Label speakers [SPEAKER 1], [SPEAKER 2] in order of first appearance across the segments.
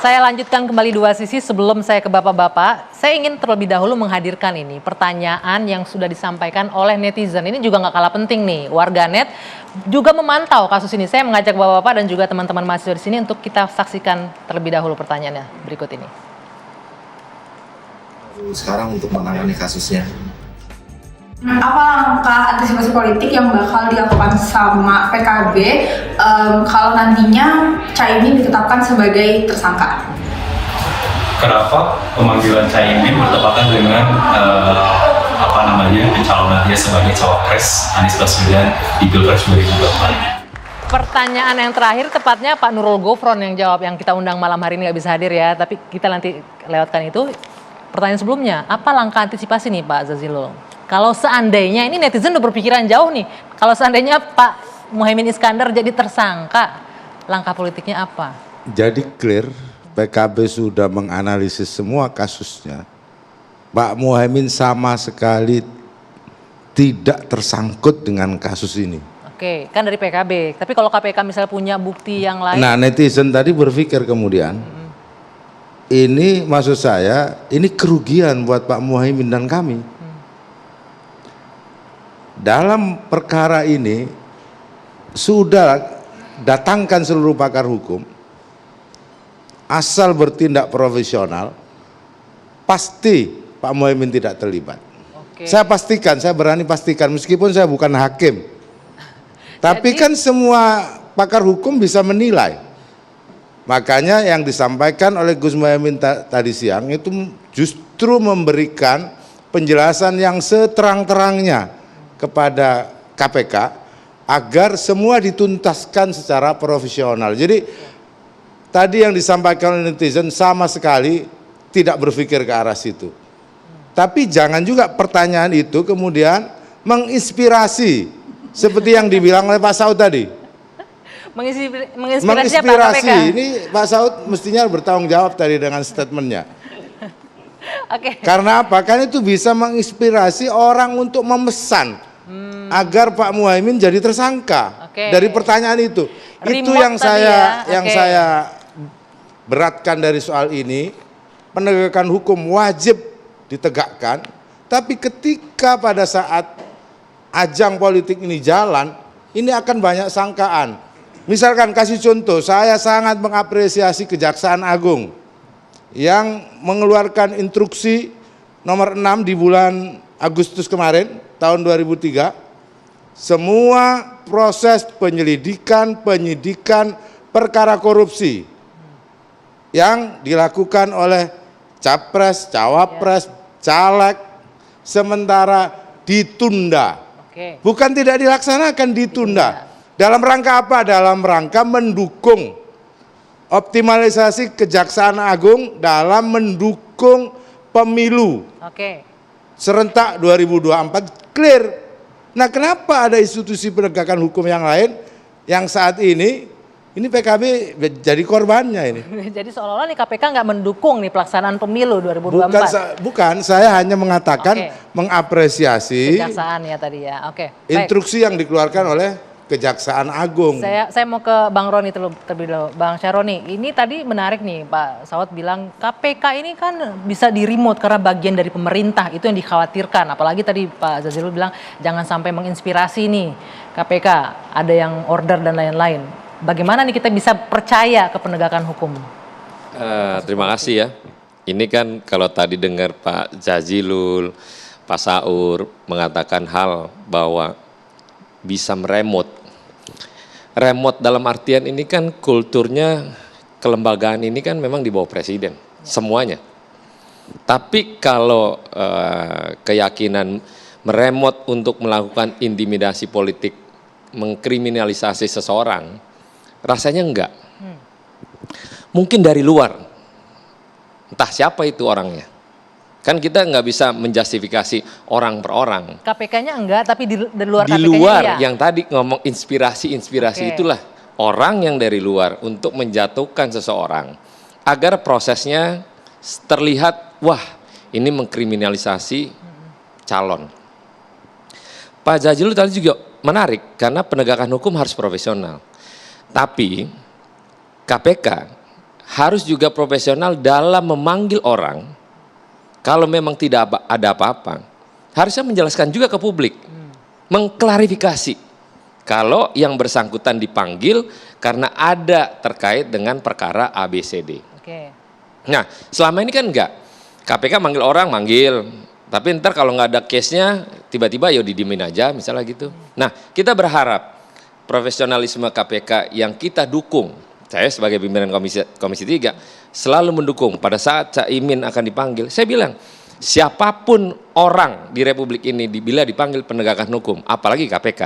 [SPEAKER 1] Saya lanjutkan kembali dua sisi sebelum saya ke Bapak-Bapak. Saya ingin terlebih dahulu menghadirkan ini pertanyaan yang sudah disampaikan oleh netizen. Ini juga nggak kalah penting nih. Warganet juga memantau kasus ini. Saya mengajak Bapak-Bapak dan juga teman-teman mahasiswa di sini untuk kita saksikan terlebih dahulu pertanyaannya berikut ini.
[SPEAKER 2] Sekarang untuk menangani kasusnya.
[SPEAKER 3] Apa langkah antisipasi politik yang bakal dilakukan sama PKB kalau nantinya Caimin ditetapkan sebagai tersangka?
[SPEAKER 4] Kenapa pemanggilan Caimin bertepatan dengan pencalonan dia sebagai cawapres Anies Baswedan di Pilpres 2024?
[SPEAKER 1] Pertanyaan yang terakhir tepatnya Pak Nurul Gufron yang jawab, yang kita undang malam hari ini nggak bisa hadir ya, tapi kita nanti lewatkan itu. Pertanyaan sebelumnya, apa langkah antisipasi nih Pak Jazilul? Kalau seandainya, ini netizen udah berpikiran jauh nih, kalau seandainya Pak Muhaimin Iskandar jadi tersangka, langkah politiknya apa?
[SPEAKER 5] Jadi clear, PKB sudah menganalisis semua kasusnya. Pak Muhaimin sama sekali tidak tersangkut dengan kasus ini.
[SPEAKER 1] Oke, kan dari PKB, tapi kalau KPK misalnya punya bukti yang lain.
[SPEAKER 5] Nah, netizen tadi berpikir kemudian, ini maksud saya, ini kerugian buat Pak Muhaimin dan kami. Dalam perkara ini sudah datangkan seluruh pakar hukum, asal bertindak profesional, pasti Pak Muhaimin tidak terlibat.
[SPEAKER 1] Oke.
[SPEAKER 5] Saya pastikan, saya berani pastikan, meskipun saya bukan hakim. Tapi kan semua pakar hukum bisa menilai. Makanya yang disampaikan oleh Gus Muhaimin tadi siang itu justru memberikan penjelasan yang seterang-terangnya kepada KPK agar semua dituntaskan secara profesional. Jadi tadi yang disampaikan oleh netizen sama sekali tidak berpikir ke arah situ. Tapi jangan juga pertanyaan itu kemudian menginspirasi seperti yang dibilang oleh Pak Saud tadi.
[SPEAKER 1] Menginspirasi.
[SPEAKER 5] Ini Pak Saud mestinya bertanggung jawab tadi dengan statementnya.
[SPEAKER 1] Oke.
[SPEAKER 5] Karena apa? Kan itu bisa menginspirasi orang untuk memesan agar Pak Muhaimin jadi tersangka. Dari pertanyaan itu. Itu yang saya beratkan dari soal ini. Penegakan hukum wajib ditegakkan, tapi ketika pada saat ajang politik ini jalan, ini akan banyak sangkaan. Misalkan kasih contoh, saya sangat mengapresiasi Kejaksaan Agung yang mengeluarkan instruksi nomor 6 di bulan Agustus kemarin, tahun 2003, semua proses penyidikan perkara korupsi yang dilakukan oleh capres, cawapres, caleg, sementara ditunda. Bukan tidak dilaksanakan, ditunda. Dalam rangka apa? Dalam rangka mendukung optimalisasi Kejaksaan Agung dalam mendukung pemilu serentak 2024, clear. Nah, kenapa ada institusi penegakan hukum yang lain yang saat ini PKB jadi korbannya ini?
[SPEAKER 1] Jadi seolah-olah nih KPK nggak mendukung nih pelaksanaan pemilu 2024.
[SPEAKER 5] Bukan, saya hanya mengatakan mengapresiasi
[SPEAKER 1] Kejaksaan ya tadi ya.
[SPEAKER 5] Instruksi yang dikeluarkan oleh Kejaksaan Agung.
[SPEAKER 1] Saya mau ke Bang Roni terlebih dahulu. Bang Syaroni, ini tadi menarik nih Pak Saud bilang KPK ini kan bisa di-remote karena bagian dari pemerintah, itu yang dikhawatirkan. Apalagi tadi Pak Jazilul bilang jangan sampai menginspirasi nih KPK, ada yang order dan lain-lain. Bagaimana nih kita bisa percaya ke penegakan hukum?
[SPEAKER 6] Terima kasih ya. Ini kan kalau tadi dengar Pak Jazilul, Pak Saur mengatakan hal bahwa bisa meremote. Remote dalam artian ini kan kulturnya kelembagaan ini kan memang di bawah presiden, semuanya. Tapi kalau keyakinan meremote untuk melakukan intimidasi politik, mengkriminalisasi seseorang, rasanya enggak. Mungkin dari luar, entah siapa itu orangnya. Kan kita nggak bisa menjustifikasi orang per orang.
[SPEAKER 1] KPK-nya enggak, tapi di luar KPK-nya
[SPEAKER 6] di luar
[SPEAKER 1] iya.
[SPEAKER 6] Yang tadi ngomong inspirasi itulah orang yang dari luar untuk menjatuhkan seseorang agar prosesnya terlihat wah ini mengkriminalisasi calon. Pak Jazilul tadi juga menarik karena penegakan hukum harus profesional. Tapi KPK harus juga profesional dalam memanggil orang. Kalau memang tidak ada apa-apa, harusnya menjelaskan juga ke publik, mengklarifikasi. Kalau yang bersangkutan dipanggil karena ada terkait dengan perkara ABCD.
[SPEAKER 1] Oke.
[SPEAKER 6] Nah, selama ini kan enggak. KPK manggil orang, manggil. Tapi ntar kalau nggak ada case-nya, tiba-tiba ya didimin aja, misalnya gitu. Nah, kita berharap profesionalisme KPK yang kita dukung, saya sebagai pimpinan Komisi 3, selalu mendukung pada saat Caimin akan dipanggil. Saya bilang, siapapun orang di Republik ini bila dipanggil penegakan hukum, apalagi KPK,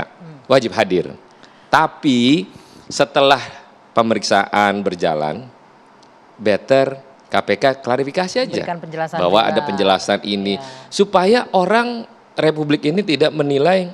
[SPEAKER 6] wajib hadir. Tapi setelah pemeriksaan berjalan, better KPK klarifikasi aja
[SPEAKER 1] Berikan penjelasan
[SPEAKER 6] bahwa
[SPEAKER 1] juga.
[SPEAKER 6] ada penjelasan ini,
[SPEAKER 1] Ya.
[SPEAKER 6] supaya orang Republik ini tidak menilai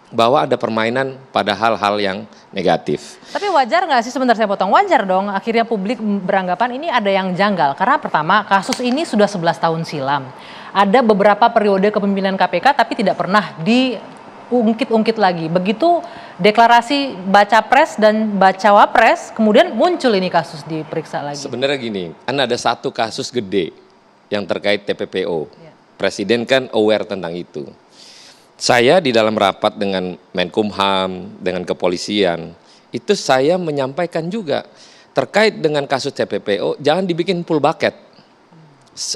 [SPEAKER 6] bahwa ada permainan pada hal-hal yang negatif.
[SPEAKER 1] Tapi wajar nggak sih, sebentar saya potong, wajar dong akhirnya publik beranggapan ini ada yang janggal. Karena pertama, kasus ini sudah 11 tahun silam. Ada beberapa periode kepemimpinan KPK tapi tidak pernah diungkit-ungkit lagi. Begitu deklarasi baca pres dan baca wapres, kemudian muncul ini kasus diperiksa lagi.
[SPEAKER 6] Sebenarnya gini, kan ada satu kasus gede yang terkait TPPO.
[SPEAKER 1] Ya.
[SPEAKER 6] Presiden kan aware tentang itu. Saya di dalam rapat dengan Menkumham, dengan kepolisian, itu saya menyampaikan juga terkait dengan kasus TPPO, jangan dibikin full bucket.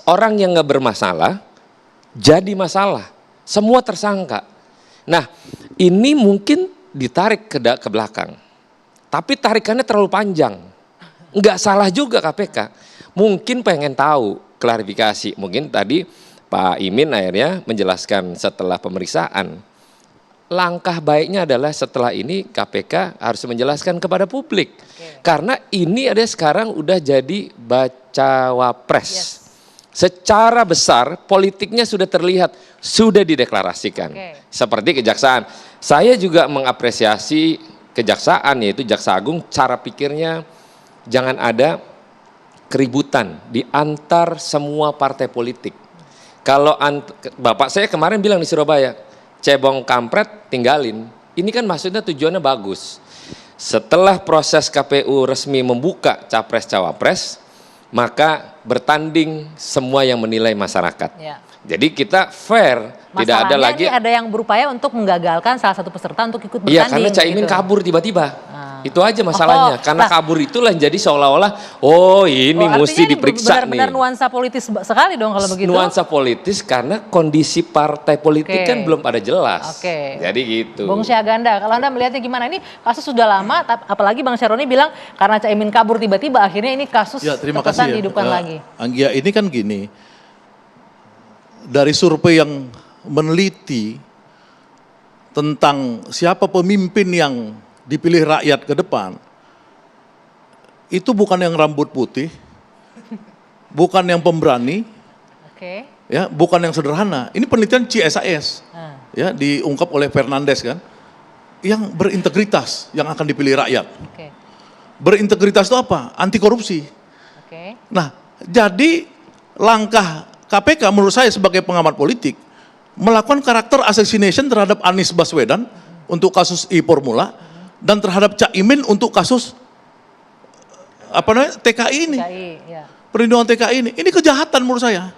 [SPEAKER 6] Orang yang nggak bermasalah, jadi masalah. Semua tersangka. Nah, ini mungkin ditarik ke belakang. Tapi tarikannya terlalu panjang. Nggak salah juga KPK. Mungkin pengen tahu klarifikasi. Mungkin tadi Pak Imin akhirnya menjelaskan setelah pemeriksaan. Langkah baiknya adalah setelah ini KPK harus menjelaskan kepada publik. Karena ini ada sekarang udah jadi baca wapres.
[SPEAKER 1] Yes.
[SPEAKER 6] Secara besar politiknya sudah terlihat, sudah dideklarasikan. Seperti kejaksaan. Saya juga mengapresiasi kejaksaan, yaitu Jaksa Agung, cara pikirnya jangan ada keributan di antar semua partai politik. Kalau Bapak saya kemarin bilang di Surabaya, cebong kampret tinggalin. Ini kan maksudnya tujuannya bagus. Setelah proses KPU resmi membuka capres-cawapres, maka bertanding semua yang menilai masyarakat.
[SPEAKER 1] Ya.
[SPEAKER 6] Jadi kita fair, tidak ada
[SPEAKER 1] Masalahnya
[SPEAKER 6] lagi.
[SPEAKER 1] ini ada yang berupaya untuk menggagalkan salah satu peserta untuk ikut bertanding.
[SPEAKER 6] Iya, karena Caimin
[SPEAKER 1] gitu.
[SPEAKER 6] kabur tiba-tiba. Itu aja masalahnya. Karena
[SPEAKER 1] nah.
[SPEAKER 6] kabur itulah jadi seolah-olah, ini mesti
[SPEAKER 1] artinya
[SPEAKER 6] diperiksa nih.
[SPEAKER 1] benar-benar nuansa politis sekali dong kalau begitu.
[SPEAKER 6] Nuansa politis karena kondisi partai politik
[SPEAKER 1] Oke.
[SPEAKER 6] kan belum pada jelas.
[SPEAKER 1] Oke.
[SPEAKER 6] Jadi gitu.
[SPEAKER 1] Bung Syahganda, kalau Anda melihatnya gimana? Ini kasus sudah lama, apalagi Bang Syaroni bilang karena Caimin kabur tiba-tiba akhirnya ini kasus
[SPEAKER 7] Ya, terima
[SPEAKER 1] terkesan
[SPEAKER 7] kasih ya.
[SPEAKER 1] dihidupkan lagi.
[SPEAKER 7] Anggia, ini kan gini, dari survei yang meneliti tentang siapa pemimpin yang dipilih rakyat ke depan, itu bukan yang rambut putih, bukan yang pemberani,
[SPEAKER 1] Oke.
[SPEAKER 7] ya, bukan yang sederhana. Ini penelitian CSIS, ya, diungkap oleh Fernandes kan, yang berintegritas yang akan dipilih rakyat.
[SPEAKER 1] Oke.
[SPEAKER 7] Berintegritas itu apa? Anti korupsi.
[SPEAKER 1] Oke.
[SPEAKER 7] Nah, jadi langkah KPK menurut saya sebagai pengamat politik melakukan karakter assassination terhadap Anies Baswedan untuk kasus e-formula dan terhadap Caimin untuk kasus TKI ini,
[SPEAKER 1] KI, ya.
[SPEAKER 7] perlindungan TKI ini. Ini kejahatan menurut saya.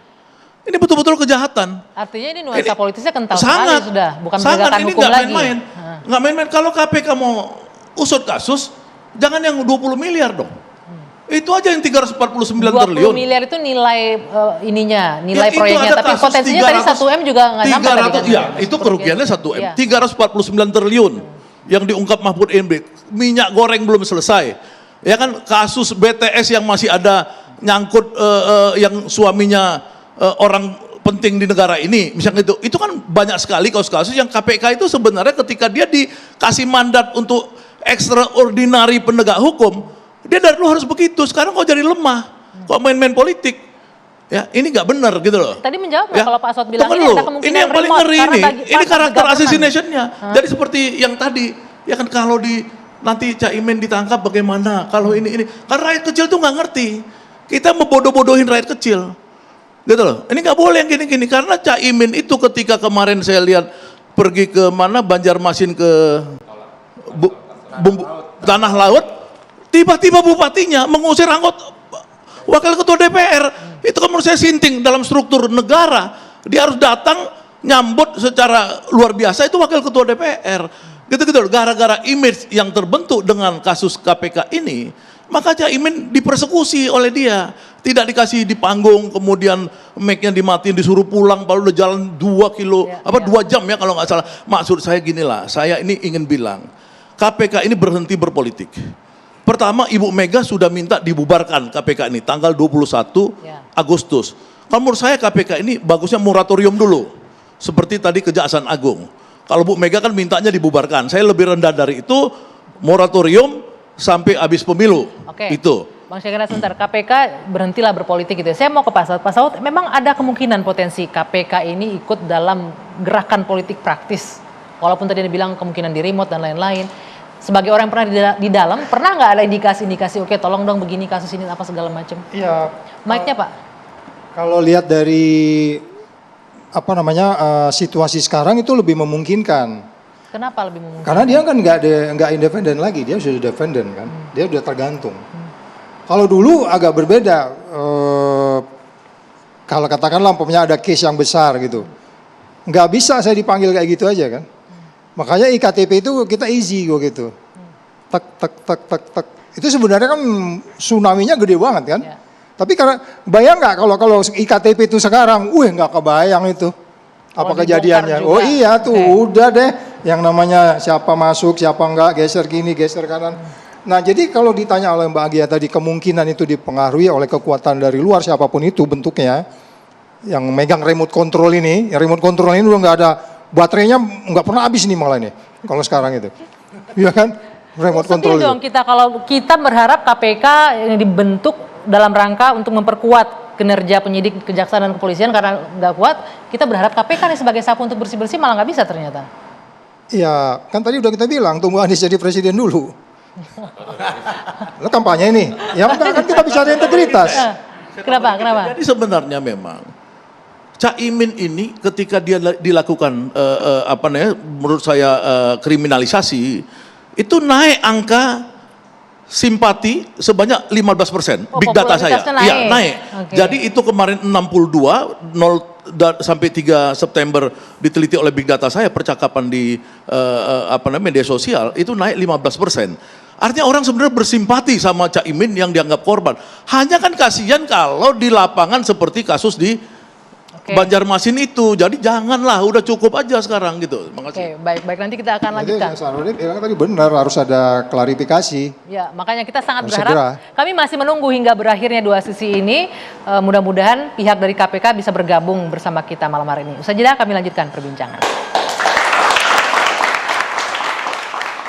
[SPEAKER 7] Ini betul-betul kejahatan.
[SPEAKER 1] Artinya ini nuansa politisnya kental
[SPEAKER 7] Sangat,
[SPEAKER 1] sekali sudah, bukan
[SPEAKER 7] sangat.
[SPEAKER 1] penegakan
[SPEAKER 7] Ini
[SPEAKER 1] hukum
[SPEAKER 7] nggak
[SPEAKER 1] lagi.
[SPEAKER 7] main-main. Nggak main-main. Kalau KPK mau usut kasus, jangan yang 20 miliar dong. Itu aja yang 349
[SPEAKER 1] 20
[SPEAKER 7] triliun.
[SPEAKER 1] miliar itu nilai nilai
[SPEAKER 7] Ya, itu
[SPEAKER 1] proyeknya,
[SPEAKER 7] ada
[SPEAKER 1] tapi
[SPEAKER 7] kasus
[SPEAKER 1] potensinya tadi 1M juga nggak sampai tadi kan?
[SPEAKER 7] Ya, itu kerugiannya 1M.
[SPEAKER 1] Iya.
[SPEAKER 7] 349 triliun yang diungkap Mahfud MD. Minyak goreng belum selesai. Ya kan, kasus BTS yang masih ada nyangkut yang suaminya orang penting di negara ini, misalnya itu kan banyak sekali kasus-kasus yang KPK itu sebenarnya ketika dia dikasih mandat untuk extraordinary penegak hukum, dia dari dulu harus begitu. Sekarang kok jadi lemah, kok main-main politik. Ya, ini nggak benar gitu loh.
[SPEAKER 1] Tadi menjawab
[SPEAKER 7] Ya,
[SPEAKER 1] kalau Pak Sot bilang
[SPEAKER 7] tunggu
[SPEAKER 1] ini
[SPEAKER 7] dulu.
[SPEAKER 1] ada kemungkinan
[SPEAKER 7] Ini yang paling
[SPEAKER 1] remote,
[SPEAKER 7] ngeri
[SPEAKER 1] karena
[SPEAKER 7] ini.
[SPEAKER 1] bagi-
[SPEAKER 7] Ini
[SPEAKER 1] Pak
[SPEAKER 7] karakter
[SPEAKER 1] government.
[SPEAKER 7] assassinationnya. Jadi seperti yang tadi, ya kan kalau nanti Caimin ditangkap bagaimana? Kalau ini. Karena rakyat kecil tuh nggak ngerti. Kita membodoh-bodohin rakyat kecil. Gitu loh. Ini nggak boleh yang gini-gini. Karena Caimin itu ketika kemarin saya lihat pergi ke mana, Banjarmasin ke Tanah Laut, tiba-tiba bupatinya mengusir wakil ketua DPR. Itu kan menurut saya sinting dalam struktur negara. Dia harus datang nyambut secara luar biasa, itu wakil ketua DPR. Gitu-gitu. Gara-gara image yang terbentuk dengan kasus KPK ini, maka Caimin dipersekusi oleh dia. Tidak dikasih di panggung, kemudian mic-nya dimatiin, disuruh pulang, baru udah jalan 2 kilo, 2 jam ya kalau nggak salah. Maksud saya ginilah, saya ini ingin bilang, KPK ini berhenti berpolitik. Pertama, Ibu Mega sudah minta dibubarkan KPK ini, tanggal 21 Agustus. Kalau menurut saya KPK ini bagusnya moratorium dulu, seperti tadi Kejaksaan Agung. Kalau Bu Mega kan mintanya dibubarkan, saya lebih rendah dari itu, moratorium sampai habis pemilu. Itu.
[SPEAKER 1] Bang Syagana sebentar, KPK berhentilah berpolitik gitu ya. Saya mau ke Pak Saud. Pak Saud, memang ada kemungkinan potensi KPK ini ikut dalam gerakan politik praktis. Walaupun tadi dia bilang kemungkinan di remote dan lain-lain. Sebagai orang yang pernah di dalam, pernah nggak ada indikasi-indikasi, oke tolong dong begini kasus ini apa segala macam?
[SPEAKER 8] Iya.
[SPEAKER 1] Mic-nya Pak.
[SPEAKER 8] Kalau lihat dari situasi sekarang itu lebih memungkinkan.
[SPEAKER 1] Kenapa lebih memungkinkan?
[SPEAKER 8] Karena dia kan nggak independen lagi, dia sudah defendant kan, dia sudah tergantung. Kalau dulu agak berbeda, kalau katakanlah umpamanya ada case yang besar gitu, nggak bisa saya dipanggil kayak gitu aja kan. Makanya IKTP itu kita easy kok gitu, tek tek tek tek tek. Itu sebenarnya kan tsunami-nya gede banget kan. Tapi karena bayang nggak kalau IKTP itu sekarang, nggak kebayang itu apa kejadiannya. Oh iya tuh udah deh, yang namanya siapa masuk, siapa enggak, geser kini, geser kanan. Nah jadi kalau ditanya oleh Mbak Agia tadi, kemungkinan itu dipengaruhi oleh kekuatan dari luar siapapun itu bentuknya, yang megang remote control ini, yang remote control ini udah nggak ada baterainya, nggak pernah habis nih malah ini kalau sekarang itu, iya kan, remote control itu.
[SPEAKER 1] Dong kita kalau kita berharap KPK ini dibentuk dalam rangka untuk memperkuat kinerja penyidik, kejaksaan dan kepolisian, karena nggak kuat, kita berharap KPK nih sebagai sapu untuk bersih-bersih malah nggak bisa ternyata.
[SPEAKER 8] Iya, kan tadi udah kita bilang tunggu Anies jadi presiden dulu. Lo kampanye ini, ya kan kita bicara integritas.
[SPEAKER 1] Kenapa?
[SPEAKER 7] Jadi sebenarnya memang Caimin ini ketika dia dilakukan menurut saya kriminalisasi, itu naik angka simpati sebanyak 15%. Big data saya. Iya, naik. Jadi itu kemarin 62 sampai 3 September diteliti oleh Big Data saya, percakapan di media sosial itu naik 15%. Artinya orang sebenarnya bersimpati sama Caimin yang dianggap korban. Hanya kan kasihan kalau di lapangan seperti kasus di Banjarmasin itu. Jadi janganlah, udah cukup aja sekarang gitu. Makasih.
[SPEAKER 1] Baik nanti kita akan lanjutkan.
[SPEAKER 8] Sarudin bilang tadi benar, harus ada klarifikasi.
[SPEAKER 1] Ya, makanya kita sangat berharap. Kami masih menunggu hingga berakhirnya 2 sesi ini. Mudah-mudahan pihak dari KPK bisa bergabung bersama kita malam hari ini. Usai jeda kami lanjutkan perbincangan.